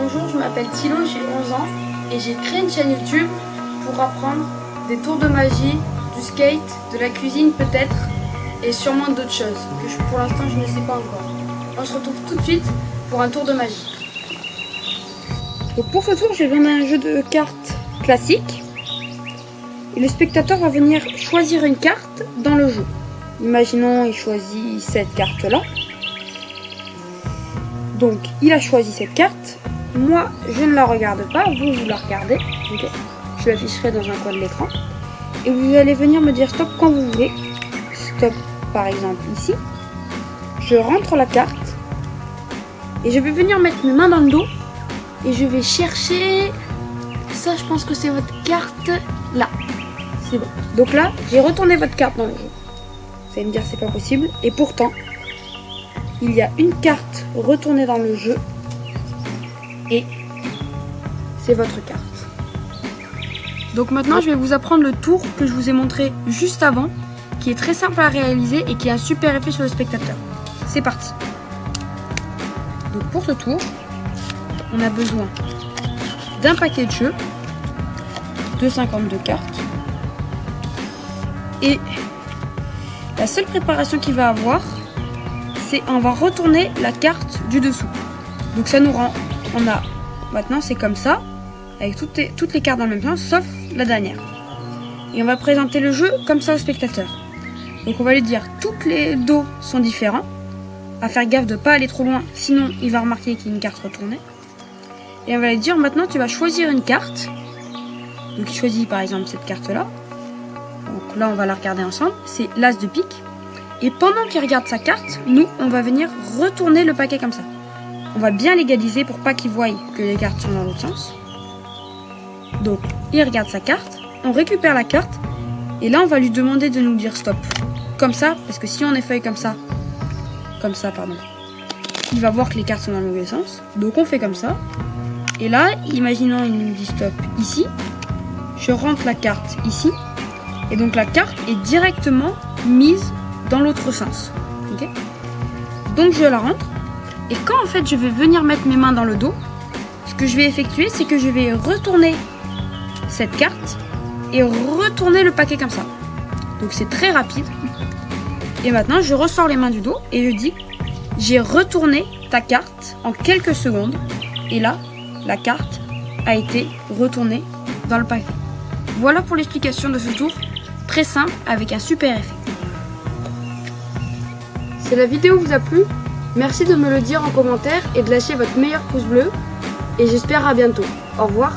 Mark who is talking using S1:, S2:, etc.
S1: Bonjour, je m'appelle Thilo, j'ai 11 ans et j'ai créé une chaîne YouTube pour apprendre des tours de magie, du skate, de la cuisine peut-être et sûrement d'autres choses que pour l'instant je ne sais pas encore. On se retrouve tout de suite pour un tour de magie. Donc pour ce tour, je vais vendre un jeu de cartes classique et le spectateur va venir choisir une carte dans le jeu. Imaginons il choisit cette carte là. Donc il a choisi cette carte. Moi je ne la regarde pas, vous la regardez. Okay. Je l'afficherai dans un coin de l'écran. Et vous allez venir me dire stop quand vous voulez. Stop par exemple ici. Je rentre la carte. Et je vais venir mettre mes mains dans le dos. Et je vais chercher. Ça, je pense que c'est votre carte là. C'est bon. Donc là, j'ai retourné votre carte dans le jeu. Vous allez me dire c'est pas possible. Et pourtant, il y a une carte retournée dans le jeu. Et c'est votre carte. Donc maintenant, je vais vous apprendre le tour que je vous ai montré juste avant, qui est très simple à réaliser et qui a un super effet sur le spectateur. C'est parti. Donc pour ce tour, on a besoin d'un paquet de jeux, de 52 cartes. Et la seule préparation qu'il va avoir, c'est on va retourner la carte du dessous. Donc ça nous rend, on a, maintenant c'est comme ça, avec toutes les cartes dans le même sens, sauf la dernière. Et on va présenter le jeu comme ça au spectateur. Donc on va lui dire, toutes les dos sont différents, à faire gaffe de ne pas aller trop loin, sinon il va remarquer qu'il y a une carte retournée. Et on va lui dire, maintenant tu vas choisir une carte. Donc il choisit par exemple cette carte-là. Donc là on va la regarder ensemble, c'est l'as de pique. Et pendant qu'il regarde sa carte, nous on va venir retourner le paquet comme ça. On va bien l'égaliser pour pas qu'il voie que les cartes sont dans l'autre sens. Donc il regarde sa carte, on récupère la carte. Et là on va lui demander de nous dire stop. Comme ça, parce que si on effeuille comme ça, pardon, il va voir que les cartes sont dans le mauvais sens. Donc on fait comme ça. Et là, imaginons il nous dit stop ici. Je rentre la carte ici. Et donc la carte est directement mise dans l'autre sens. Okay. Donc je la rentre. Et quand en fait je vais venir mettre mes mains dans le dos, ce que je vais effectuer, c'est que je vais retourner cette carte et retourner le paquet comme ça. Donc c'est très rapide. Et maintenant je ressors les mains du dos et je dis j'ai retourné ta carte en quelques secondes. Et là, la carte a été retournée dans le paquet. Voilà pour l'explication de ce tour, très simple avec un super effet. Si la vidéo vous a plu, merci de me le dire en commentaire et de lâcher votre meilleur pouce bleu. Et j'espère à bientôt. Au revoir.